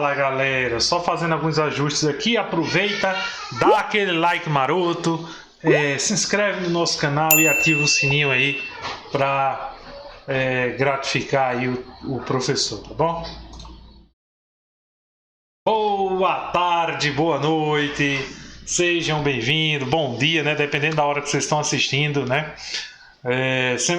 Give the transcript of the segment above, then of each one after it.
Fala galera, só fazendo alguns ajustes aqui, aproveita, dá aquele like maroto, se inscreve no nosso canal e ativa o sininho aí para gratificar aí o professor, tá bom? Boa tarde, boa noite, sejam bem-vindos, bom dia, né? Dependendo da hora que vocês estão assistindo, né?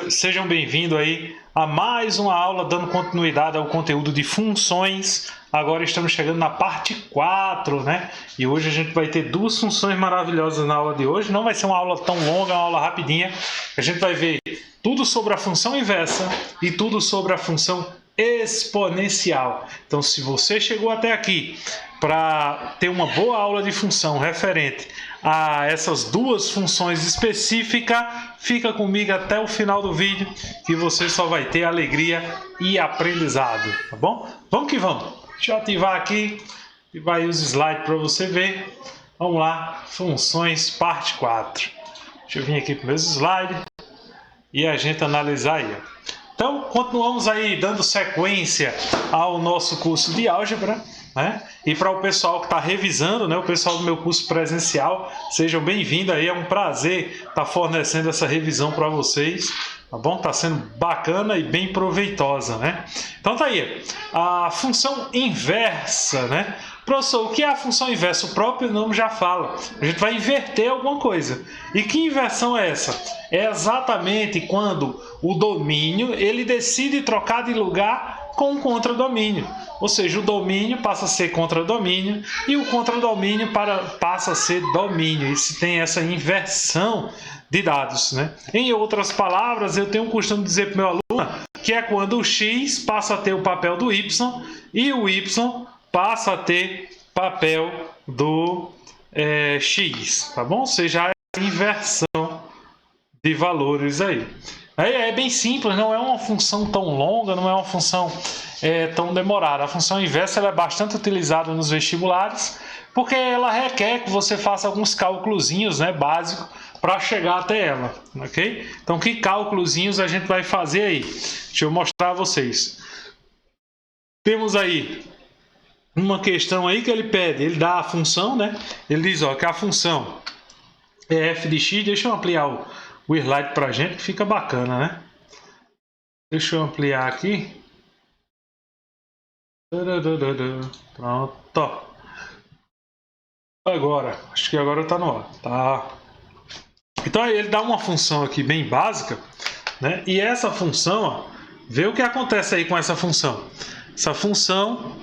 Sejam bem-vindos aí a mais uma aula dando continuidade ao conteúdo de funções. Agora estamos chegando na parte 4, né? E hoje a gente vai ter duas funções maravilhosas na aula de hoje. Não vai ser uma aula tão longa, uma aula rapidinha. A gente vai ver tudo sobre a função inversa e tudo sobre a função exponencial. Então, se você chegou até aqui para ter uma boa aula de função referente a essas duas funções específicas, fica comigo até o final do vídeo que você só vai ter alegria e aprendizado, tá bom? Vamos que vamos. Deixa eu ativar aqui e vai os slides para você ver. Vamos lá, funções parte 4. Deixa eu vir aqui para meus slides e a gente analisar aí. Então, continuamos aí dando sequência ao nosso curso de álgebra, né? E para o pessoal que está revisando, né? O pessoal do meu curso presencial, sejam bem-vindos aí. É um prazer estar fornecendo essa revisão para vocês, tá bom? Está sendo bacana e bem proveitosa, né? Então tá aí, a função inversa, né? Professor, o que é a função inversa? O próprio nome já fala. A gente vai inverter alguma coisa. E que inversão é essa? É exatamente quando o domínio ele decide trocar de lugar com o contradomínio. Ou seja, o domínio passa a ser contradomínio e o contradomínio passa a ser domínio. E se tem essa inversão de dados, né? Em outras palavras, eu tenho o costume de dizer para o meu aluno que é quando o x passa a ter o papel do y e o y passa a ter papel do x, tá bom? Ou seja, a inversão de valores aí. É bem simples, não é uma função tão longa, não é uma função tão demorada. A função inversa ela é bastante utilizada nos vestibulares, porque ela requer que você faça alguns cálculozinhos, né, básicos, para chegar até ela, ok? Então, que cálculozinhos a gente vai fazer aí? Deixa eu mostrar a vocês. Temos aí uma questão aí que ele pede, ele dá a função, né? Ele diz, ó, que a função é f de x. Deixa eu ampliar o slide para a gente, que fica bacana, né? Deixa eu ampliar aqui. Pronto. Agora, acho que agora está no ar, tá? Então ele dá uma função aqui bem básica, né? E essa função, ó, vê o que acontece aí com essa função. Essa função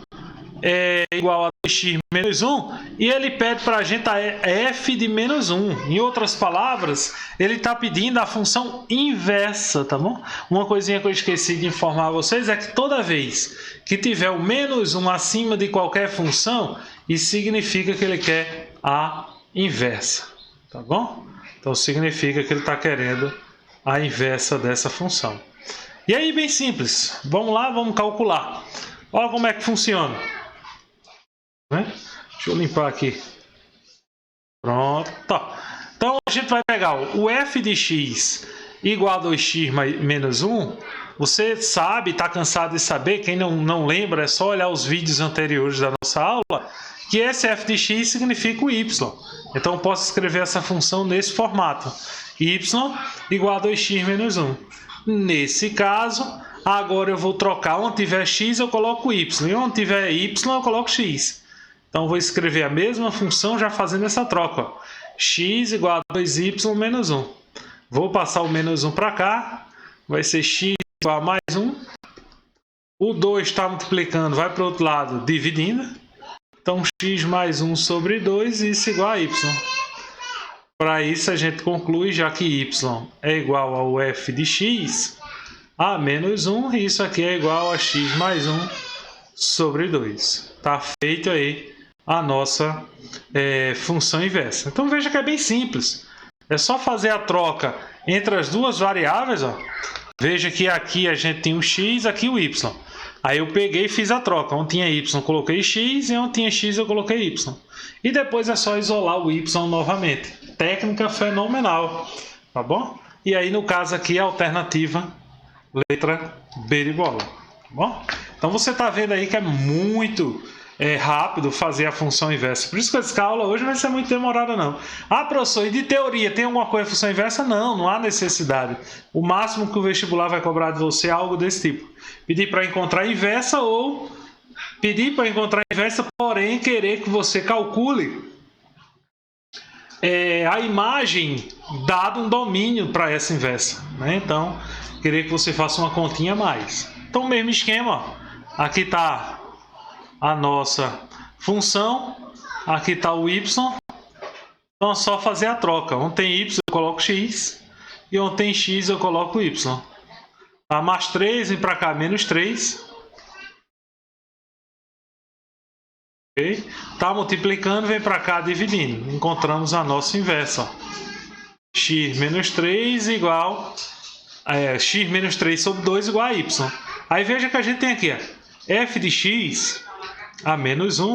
é igual a 2x menos 1 e ele pede para a gente a f de menos 1. Em outras palavras, ele está pedindo a função inversa, tá bom? Uma coisinha que eu esqueci de informar a vocês é que toda vez que tiver o menos 1 acima de qualquer função, isso significa que ele quer a inversa, tá bom? Então significa que ele está querendo a inversa dessa função. E aí, bem simples. Vamos lá, vamos calcular. Olha como é que funciona. Deixa eu limpar aqui. Pronto. Então a gente vai pegar o f de x igual a 2x menos 1. Você sabe, está cansado de saber, quem não lembra, é só olhar os vídeos anteriores da nossa aula, que esse f de x significa o y. Então eu posso escrever essa função nesse formato. Y igual a 2x menos 1. Nesse caso, agora eu vou trocar. Onde tiver x eu coloco y. E onde tiver y eu coloco x. Então, vou escrever a mesma função já fazendo essa troca. Ó. X igual a 2y menos 1. Vou passar o menos 1 para cá. Vai ser x igual a mais 1. O 2 está multiplicando, vai para o outro lado, dividindo. Então, x mais 1 sobre 2, isso igual a y. Para isso, a gente conclui, já que y é igual ao f de x a menos 1. E isso aqui é igual a x mais 1 sobre 2. Está feito aí a nossa função inversa. Então veja que é bem simples. É só fazer a troca entre as duas variáveis. Ó. Veja que aqui a gente tem o x, aqui o y. Aí eu peguei e fiz a troca. Onde tinha y eu coloquei x e onde tinha x eu coloquei y. E depois é só isolar o y novamente. Técnica fenomenal. Tá bom? E aí no caso aqui a alternativa letra B de bola. Tá bom? Então você está vendo aí que é muito rápido fazer a função inversa. Por isso que essa aula hoje vai ser muito demorada não. Ah, professor, e de teoria tem alguma coisa de função inversa? Não, não há necessidade. O máximo que o vestibular vai cobrar de você é algo desse tipo. Pedir para encontrar a inversa ou pedir para encontrar a inversa, porém querer que você calcule a imagem dado um domínio para essa inversa, né? Então, querer que você faça uma continha a mais. Então, mesmo esquema, ó. Aqui está a nossa função, aqui está o y, então é só fazer a troca. Onde tem y eu coloco x, e onde tem x eu coloco y. Tá, mais 3, vem para cá, menos 3. Okay. Tá multiplicando, vem para cá, dividindo. Encontramos a nossa inversa. X menos 3 igual... x menos 3 sobre 2 igual a y. Aí veja que a gente tem aqui, ó, f de x a menos 1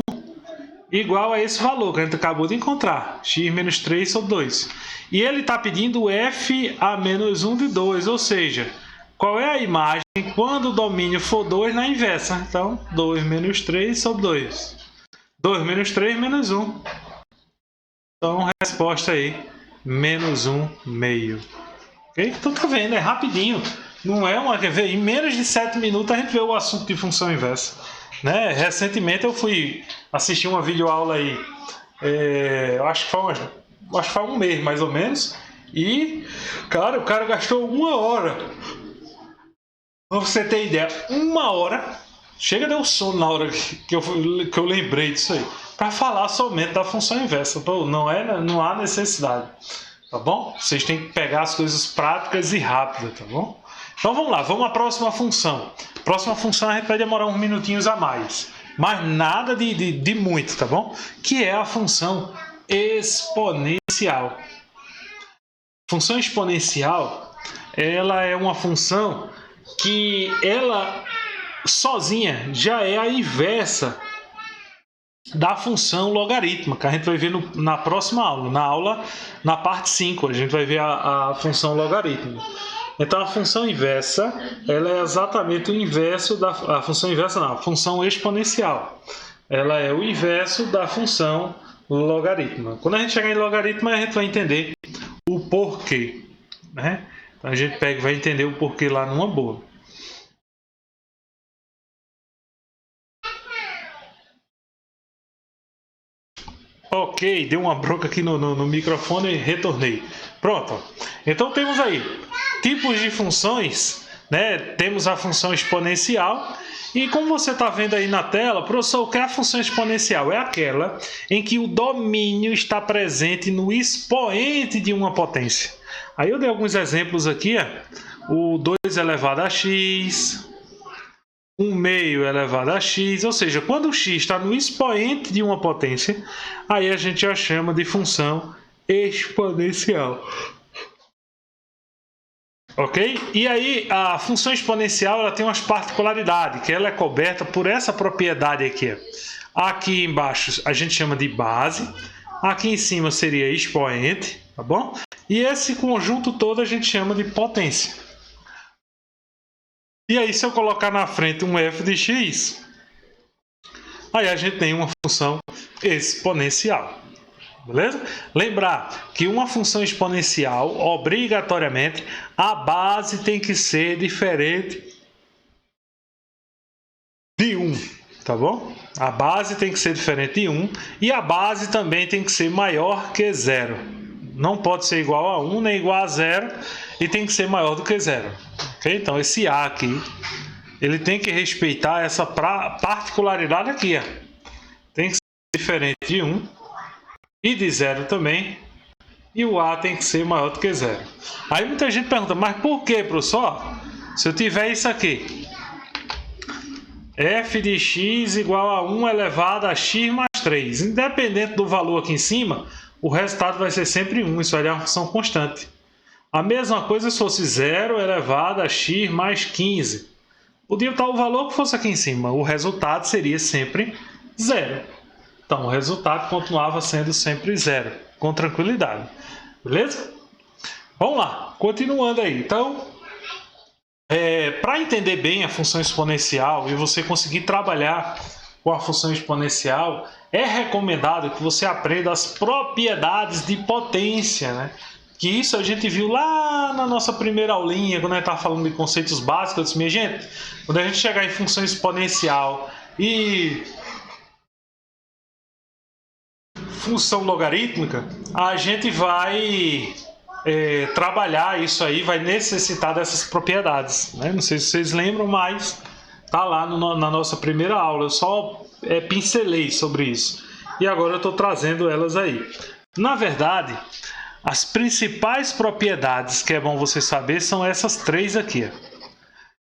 igual a esse valor que a gente acabou de encontrar, x menos 3 sobre 2. E ele está pedindo f a menos 1 de 2, ou seja, qual é a imagem quando o domínio for 2 na inversa? Então, 2 menos 3 sobre 2. 2 menos 3 menos 1. Então, resposta aí, menos 1 meio. Okay? Então tá vendo, é rapidinho. Não é uma... Quer ver, em menos de 7 minutos a gente vê o assunto de função inversa. Né? Recentemente eu fui assistir uma videoaula aí, acho que foi um mês mais ou menos. E, cara, o cara gastou 1 hora. Pra você ter ideia, 1 hora. Chega, deu sono na hora que eu lembrei disso aí. Para falar somente da função inversa. Então, não há necessidade. Tá bom? Vocês têm que pegar as coisas práticas e rápidas, tá bom? Então vamos lá, vamos à próxima função. Próxima função a gente vai demorar uns minutinhos a mais. Mas nada de muito, tá bom? Que é a função exponencial. Função exponencial, ela é uma função que ela sozinha já é a inversa da função logarítmica, que a gente vai ver na próxima aula, na parte 5, a gente vai ver a função logarítmica. Então a função inversa, ela é exatamente o inverso a função inversa não, a função exponencial. Ela é o inverso da função logarítmica. Quando a gente chegar em logaritmo, a gente vai entender o porquê, né? Então a gente vai entender o porquê lá numa boa. Ok, deu uma bronca aqui no microfone e retornei. Pronto. Então temos aí tipos de funções, né? Temos a função exponencial. E como você está vendo aí na tela, professor, o que é a função exponencial? É aquela em que o domínio está presente no expoente de uma potência. Aí eu dei alguns exemplos aqui, ó. O 2 elevado a x, 1 meio elevado a x, ou seja, quando o x está no expoente de uma potência, aí a gente já chama de função exponencial. Ok? E aí a função exponencial ela tem umas particularidades, que ela é coberta por essa propriedade aqui. Aqui embaixo a gente chama de base, aqui em cima seria expoente, tá bom? E esse conjunto todo a gente chama de potência. E aí se eu colocar na frente um f de x, aí a gente tem uma função exponencial. Beleza? Lembrar que uma função exponencial, obrigatoriamente, a base tem que ser diferente de 1, tá bom? A base tem que ser diferente de 1 e a base também tem que ser maior que 0. Não pode ser igual a 1 nem igual a 0 e tem que ser maior do que 0. Okay? Então esse A aqui, ele tem que respeitar essa particularidade aqui. Ó. Tem que ser diferente de 1. E de 0 também. E o A tem que ser maior do que 0. Aí muita gente pergunta, mas por que, professor? Se eu tiver isso aqui. F de x igual a 1 elevado a x mais 3. Independente do valor aqui em cima, o resultado vai ser sempre 1. Isso vai dar uma função constante. A mesma coisa se fosse 0 elevado a x mais 15. Podia estar o valor que fosse aqui em cima. O resultado seria sempre 0. Então, o resultado continuava sendo sempre 0, com tranquilidade. Beleza? Vamos lá, continuando aí. Então, para entender bem a função exponencial e você conseguir trabalhar com a função exponencial, é recomendado que você aprenda as propriedades de potência, né? Que isso a gente viu lá na nossa primeira aulinha, quando a gente estava falando de conceitos básicos. Eu disse, minha gente, quando a gente chegar em função exponencial e função logarítmica, a gente vai trabalhar isso aí, vai necessitar dessas propriedades, né? Não sei se vocês lembram, mas tá lá na nossa primeira aula. Eu só pincelei sobre isso e agora eu estou trazendo elas aí. Na verdade, as principais propriedades que é bom você saber são essas três aqui.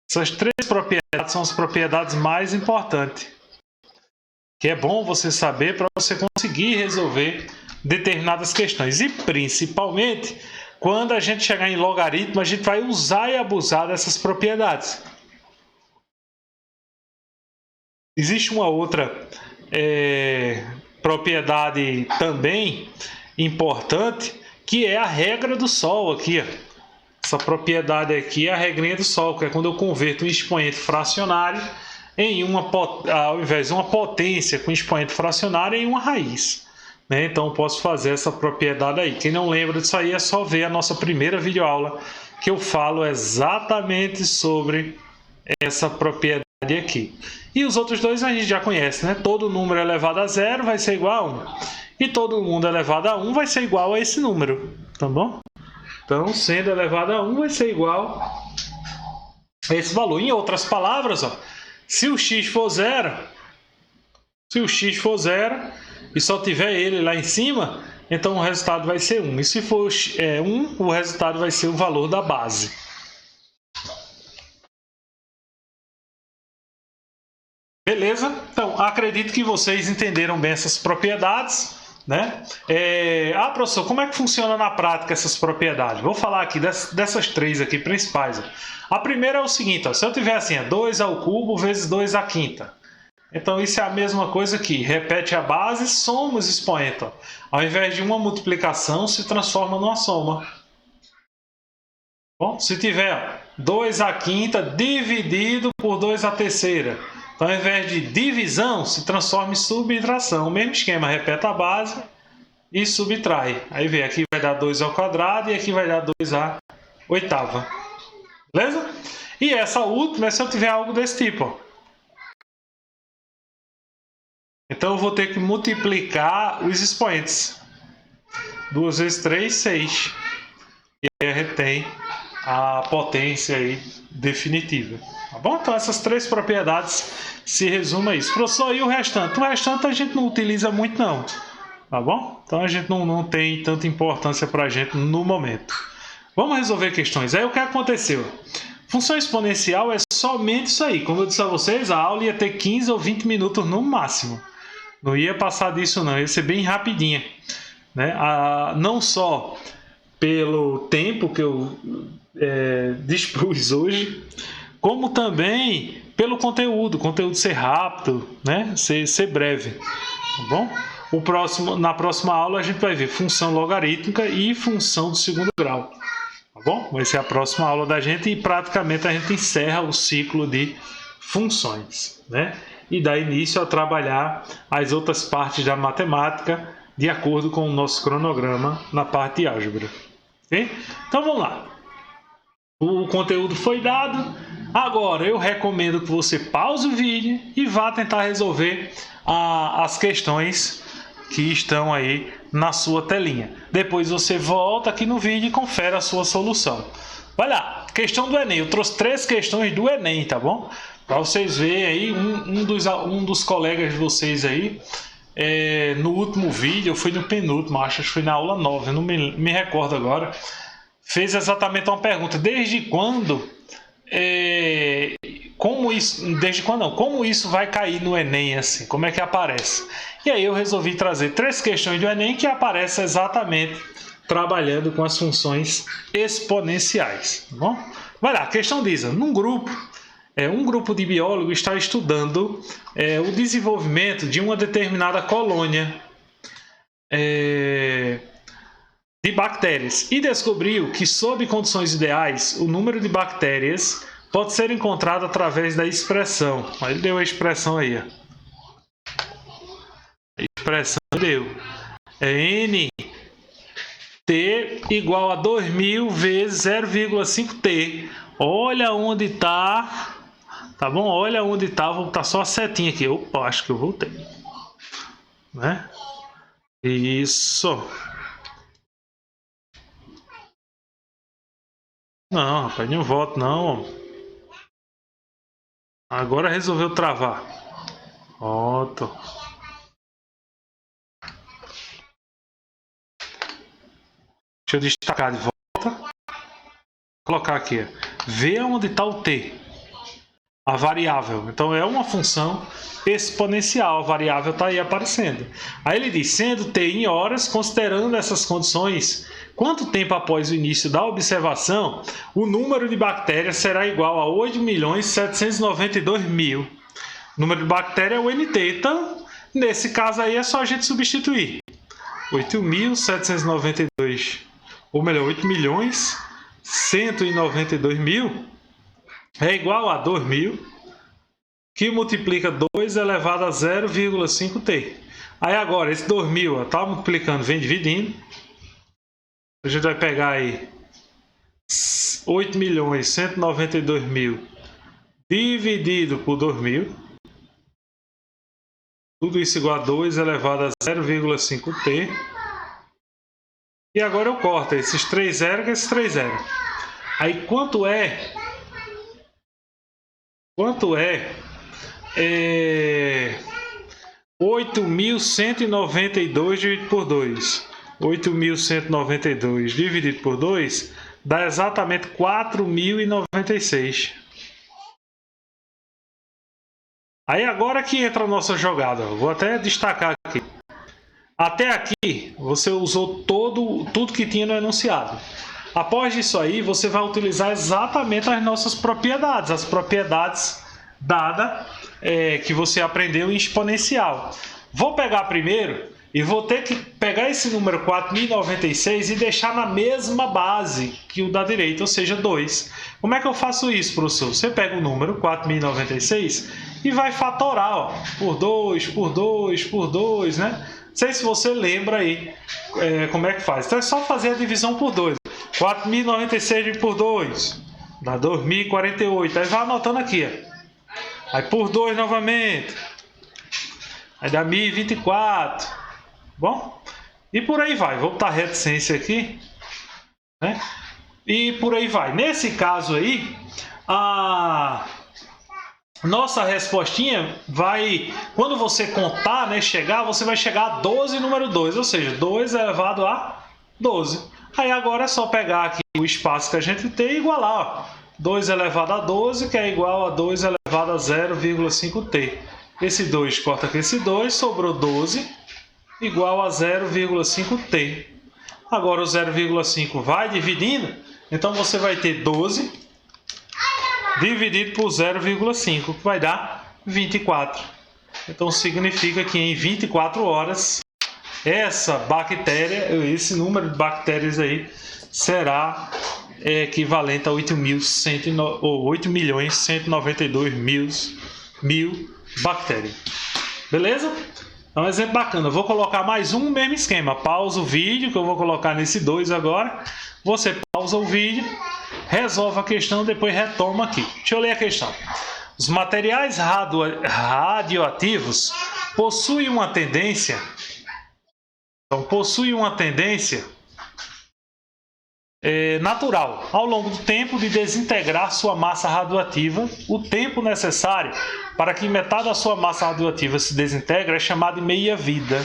Essas três propriedades são as propriedades mais importantes, que é bom você saber para você conseguir resolver determinadas questões. E principalmente, quando a gente chegar em logaritmo, a gente vai usar e abusar dessas propriedades. Existe uma outra propriedade também importante, que é a regra do Sol aqui. Essa propriedade aqui é a regrinha do Sol, que é quando eu converto um expoente fracionário ao invés de uma potência com expoente fracionário em uma raiz, né? Então eu posso fazer essa propriedade aí. Quem não lembra disso aí é só ver a nossa primeira videoaula, que eu falo exatamente sobre essa propriedade aqui. E os outros dois a gente já conhece, né? Todo número elevado a zero vai ser igual a 1. E todo mundo elevado a 1 vai ser igual a esse número, tá bom? Então, sendo elevado a 1 vai ser igual a esse valor. Em outras palavras, ó, se o x for zero e só tiver ele lá em cima, então o resultado vai ser 1. E se for 1, o resultado vai ser o valor da base. Beleza? Então, acredito que vocês entenderam bem essas propriedades, né? Professor, como é que funciona na prática essas propriedades? Vou falar aqui dessas três aqui principais. A primeira é o seguinte, ó, se eu tiver assim, 2 ao cubo vezes 2 à quinta. Então isso é a mesma coisa aqui, repete a base, soma os expoentes. Ó. Ao invés de uma multiplicação, se transforma numa soma. Bom, se tiver 2 à quinta dividido por 2 à terceira. Então, ao invés de divisão, se transforma em subtração. O mesmo esquema, repete a base e subtrai. Aí vem, aqui vai dar 2 ao quadrado e aqui vai dar 2 à oitava. Beleza? E essa última é se eu tiver algo desse tipo. Ó. Então, eu vou ter que multiplicar os expoentes. 2 vezes 3, 6. E aí a gente tem a potência aí definitiva. Tá bom? Então essas três propriedades se resumem a isso. Professor, e o restante? O restante a gente não utiliza muito não. Tá bom? Então a gente não tem tanta importância para a gente no momento. Vamos resolver questões. Aí o que aconteceu? Função exponencial é somente isso aí. Como eu disse a vocês, a aula ia ter 15 ou 20 minutos no máximo. Não ia passar disso não, ia ser bem rapidinha. Né? Não só pelo tempo que eu dispus hoje, como também pelo conteúdo ser rápido, né? ser breve, tá bom? Na próxima aula a gente vai ver função logarítmica e função do segundo grau, tá bom? Vai ser a próxima aula da gente e praticamente a gente encerra o ciclo de funções, né? E dá início a trabalhar as outras partes da matemática de acordo com o nosso cronograma na parte de álgebra. Okay? Então vamos lá. O conteúdo foi dado. Agora eu recomendo que você pause o vídeo e vá tentar resolver as questões que estão aí na sua telinha. Depois você volta aqui no vídeo e confere a sua solução. Vai lá, questão do Enem. Eu trouxe 3 questões do Enem, tá bom? Para vocês verem aí, um dos colegas de vocês aí, no último vídeo, eu fui no penúltimo, acho que foi na aula 9, eu não me recordo agora, fez exatamente uma pergunta: desde quando como isso vai cair no Enem, assim, como é que aparece? E aí eu resolvi trazer 3 questões do Enem que aparecem exatamente trabalhando com as funções exponenciais, tá bom? Vai lá, a questão diz, um grupo de biólogos está estudando o desenvolvimento de uma determinada colônia de bactérias e descobriu que, sob condições ideais, o número de bactérias pode ser encontrado através da expressão. Aí deu a expressão aí. expressão deu. É N T igual a 2000 vezes 0,5T. Olha onde está. Tá bom? Olha onde está. Vou botar só a setinha aqui. Opa, acho que eu voltei. Né? Isso. Não, rapaz, não volto não. Agora resolveu travar. Volto. Deixa eu destacar de volta. Vou colocar aqui. Vê onde está o T. A variável. Então é uma função exponencial. A variável está aí aparecendo. Aí ele diz, sendo T em horas, considerando essas condições, quanto tempo após o início da observação, o número de bactérias será igual a 8.792.000. O número de bactérias é o NT. Então, nesse caso aí, é só a gente substituir. 8.792, ou melhor, 8.192.000 é igual a 2.000, que multiplica 2 elevado a 0,5T. Aí agora, esse 2.000 está multiplicando, vem dividindo. A gente vai pegar aí 8.192.000 dividido por 2.000. Tudo isso igual a 2 elevado a 0,5T. E agora eu corto esses 3 zeros com esses 3 zeros. Aí quanto é 8.192 dividido por 2. 8.192 dividido por 2 dá exatamente 4.096. Aí agora que entra a nossa jogada. Vou até destacar aqui. Até aqui você usou tudo que tinha no enunciado. Após isso aí, você vai utilizar exatamente as nossas propriedades. As propriedades dadas que você aprendeu em exponencial. Vou pegar primeiro e vou ter que pegar esse número 4.096 e deixar na mesma base que o da direita, ou seja, 2. Como é que eu faço isso, professor? Você pega o número 4.096 e vai fatorar, ó, por 2, por 2, por 2, né? Não sei se você lembra aí como é que faz. Então é só fazer a divisão por 2. 4.096 por 2 dá 2.048. Aí vai anotando aqui, ó. Aí por 2 novamente. Aí dá 1.024. Bom? E por aí vai. Vou botar reticência aqui, né? E por aí vai. Nesse caso aí, a nossa respostinha vai, quando você contar, né, você vai chegar a 12 número 2, ou seja, 2 elevado a 12. Aí agora é só pegar aqui o espaço que a gente tem e igualar, ó. 2 elevado a 12, que é igual a 2 elevado a 0,5T. Esse 2 corta com esse 2, sobrou 12, igual a 0,5T. Agora o 0,5 vai dividindo, então você vai ter 12 dividido por 0,5, que vai dar 24. Então significa que em 24 horas, essa bactéria, esse número de bactérias aí, será equivalente a 8.192.000 bactérias. Beleza? É um exemplo bacana. Eu vou colocar mais um mesmo esquema. Pausa o vídeo, que eu vou colocar nesse 2 agora. Você pausa o vídeo, resolve a questão, depois retoma aqui. Deixa eu ler a questão. Os materiais radioativos possuem uma tendência. Então, possui uma tendência natural, ao longo do tempo, de desintegrar sua massa radioativa. O tempo necessário para que metade da sua massa radioativa se desintegre é chamado de meia-vida.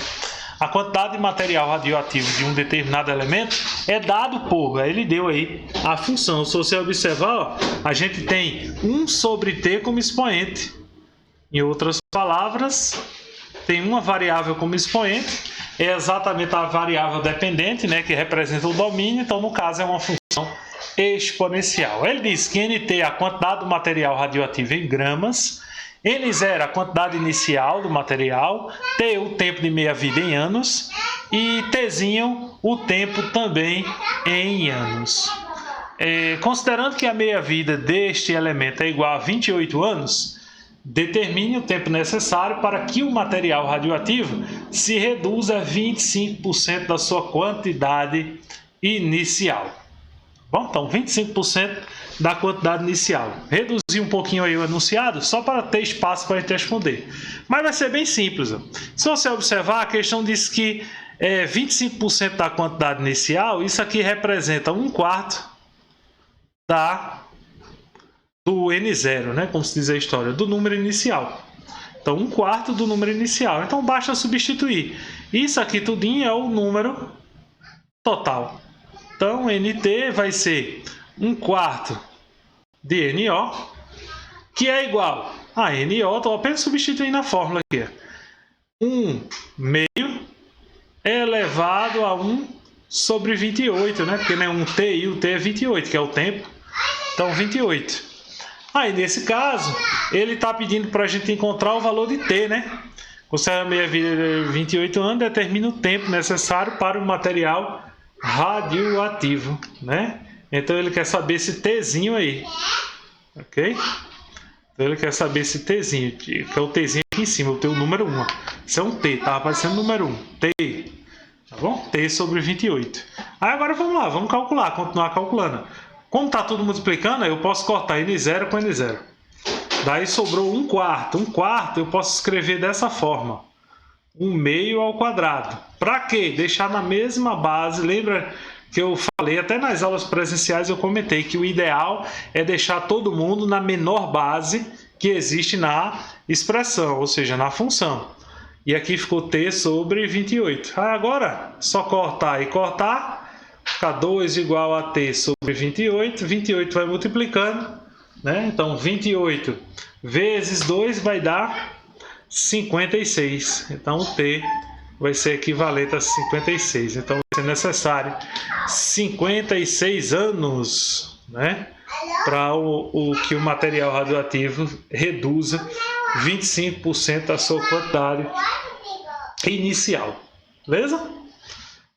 A quantidade de material radioativo de um determinado elemento é dado por... Ele deu aí a função. Se você observar, ó, a gente tem 1 sobre T como expoente. Em outras palavras, tem uma variável como expoente. É exatamente a variável dependente, né, que representa o domínio. Então, no caso, é uma função exponencial. Ele diz que NT é a quantidade do material radioativo em gramas, N0 a quantidade inicial do material, T o tempo de meia-vida em anos e Tzinho o tempo também em anos. Considerando que a meia-vida deste elemento é igual a 28 anos, Determine o tempo necessário para que o material radioativo se reduza a 25% da sua quantidade inicial. Bom, então 25% da quantidade inicial. Reduzir um pouquinho aí o enunciado, só para ter espaço para a gente responder. Mas vai ser bem simples. Ó. Se você observar, a questão diz que 25% da quantidade inicial, isso aqui representa 1/4 do N0, né? Como se diz a história, do número inicial. Então, 1/4 do número inicial. Então, basta substituir. Isso aqui tudinho é o número total. Então, NT vai ser 1/4 de NO, que é igual a NO, estou apenas substituindo a fórmula aqui. 1/2 elevado a 1 sobre 28, né? Porque não é 1T e o T é 28, que é o tempo. Então, 28. Aí, nesse caso, ele está pedindo para a gente encontrar o valor de T, né? Considera meia-vida 28 anos, determina o tempo necessário para o material radioativo, né? Então, ele quer saber esse Tzinho aí, ok? Então, ele quer saber esse Tzinho, que é o Tzinho aqui em cima, eu tenho o número 1. Isso é um T, tá aparecendo o número 1, T, tá bom? T sobre 28. Aí, agora vamos lá, vamos calcular, continuar calculando. Como está tudo multiplicando, eu posso cortar N0 com N0. Daí sobrou 1/4. 1/4 eu posso escrever dessa forma. 1/2 ao quadrado. Para quê? Deixar na mesma base. Lembra que eu falei, até nas aulas presenciais eu comentei que o ideal é deixar todo mundo na menor base que existe na expressão, ou seja, na função. E aqui ficou T sobre 28. Agora, só cortar e cortar. Fica 2 igual a T sobre 28. 28 vai multiplicando, né? Então, 28 vezes 2 vai dar 56. Então, o T vai ser equivalente a 56. Então, vai ser necessário 56 anos, né? Para que o material radioativo reduza 25% da sua quantidade inicial. Beleza?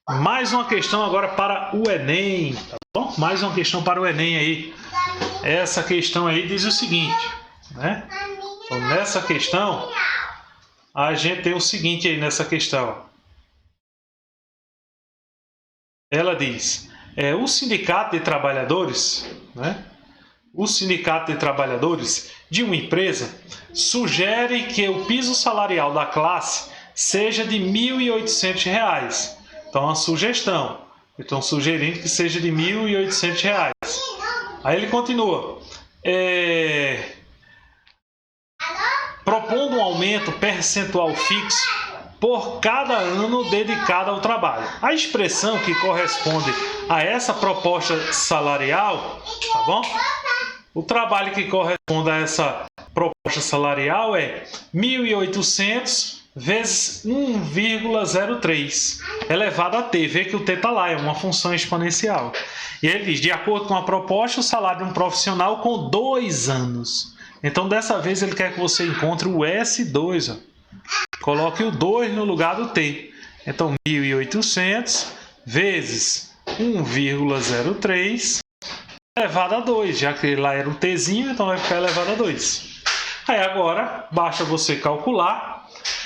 Mais uma questão agora para o Enem, tá bom? Mais uma questão para o Enem aí. Essa questão aí diz o seguinte, né? Então, nessa questão, a gente tem o seguinte aí nessa questão. Ela diz, o sindicato de trabalhadores, né? O sindicato de trabalhadores de uma empresa sugere que o piso salarial da classe seja de R$ 1.800. Então, uma sugestão. Estão sugerindo que seja de R$ 1.800. Aí ele continua. Propondo um aumento percentual fixo por cada ano dedicado ao trabalho. A expressão que corresponde a essa proposta salarial, tá bom? O trabalho que corresponde a essa proposta salarial é 1.800 vezes 1,03 elevado a t. Vê que o t está lá, é uma função exponencial. E ele diz, de acordo com a proposta, o salário de um profissional com 2 anos. Então, dessa vez, ele quer que você encontre o S2. Ó. Coloque o 2 no lugar do t. Então, 1.800 vezes 1,03 elevado a 2. Já que lá era um tzinho, então vai ficar elevado a 2. Aí, agora, basta você calcular,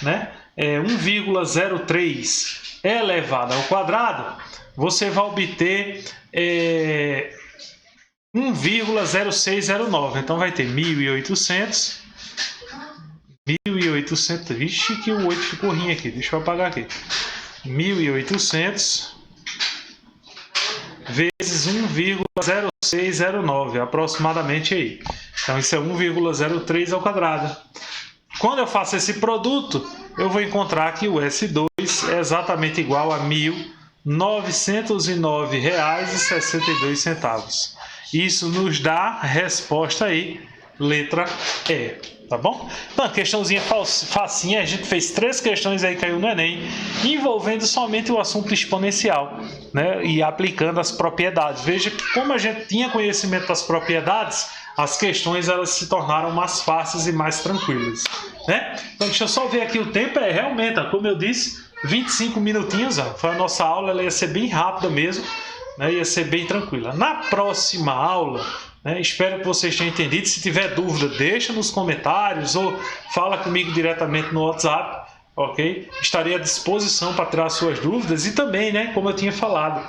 né? 1,03 elevado ao quadrado, você vai obter 1,0609. Então vai ter 1.800. Vixe, que o 8 ficou ruim aqui. Deixa eu apagar aqui. 1.800 vezes 1,0609, aproximadamente aí. Então isso é 1,03 ao quadrado. Quando eu faço esse produto, eu vou encontrar que o S2 é exatamente igual a R$ 1.909,62. Isso nos dá a resposta aí, letra E, tá bom? Então, questãozinha facinha, a gente fez 3 questões aí, caiu no Enem, envolvendo somente o assunto exponencial, né? E aplicando as propriedades. Veja que como a gente tinha conhecimento das propriedades, as questões elas se tornaram mais fáceis e mais tranquilas, né? Então, deixa eu só ver aqui o tempo, realmente, como eu disse, 25 minutinhos, foi a nossa aula, ela ia ser bem rápida mesmo, né? Ia ser bem tranquila. Na próxima aula, né? Espero que vocês tenham entendido. Se tiver dúvida, deixa nos comentários ou fala comigo diretamente no WhatsApp, ok? Estarei à disposição para tirar suas dúvidas e também, né, como eu tinha falado,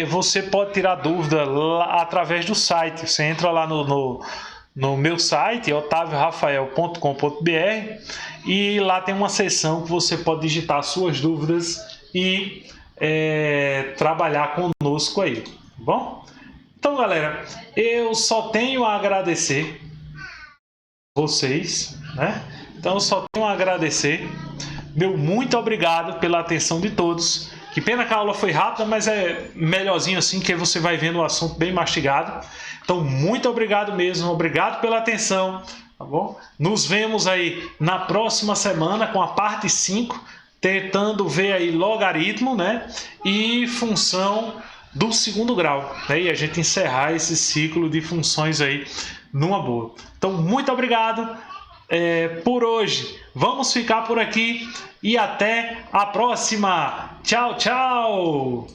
você pode tirar dúvida lá, através do site. Você entra lá no meu site, otaviorafael.com.br, e lá tem uma seção que você pode digitar suas dúvidas e trabalhar conosco aí, tá bom? Então, galera, eu só tenho a agradecer vocês, né? Então, eu só tenho a agradecer. Meu muito obrigado pela atenção de todos. Que pena que a aula foi rápida, mas é melhorzinho assim, que você vai vendo o assunto bem mastigado. Então, muito obrigado mesmo. Obrigado pela atenção, tá bom? Nos vemos aí na próxima semana com a parte 5, tentando ver aí logaritmo, né? E função do segundo grau, né? E a gente encerrar esse ciclo de funções aí numa boa. Então, muito obrigado por hoje. Vamos ficar por aqui e até a próxima. Tchau, tchau!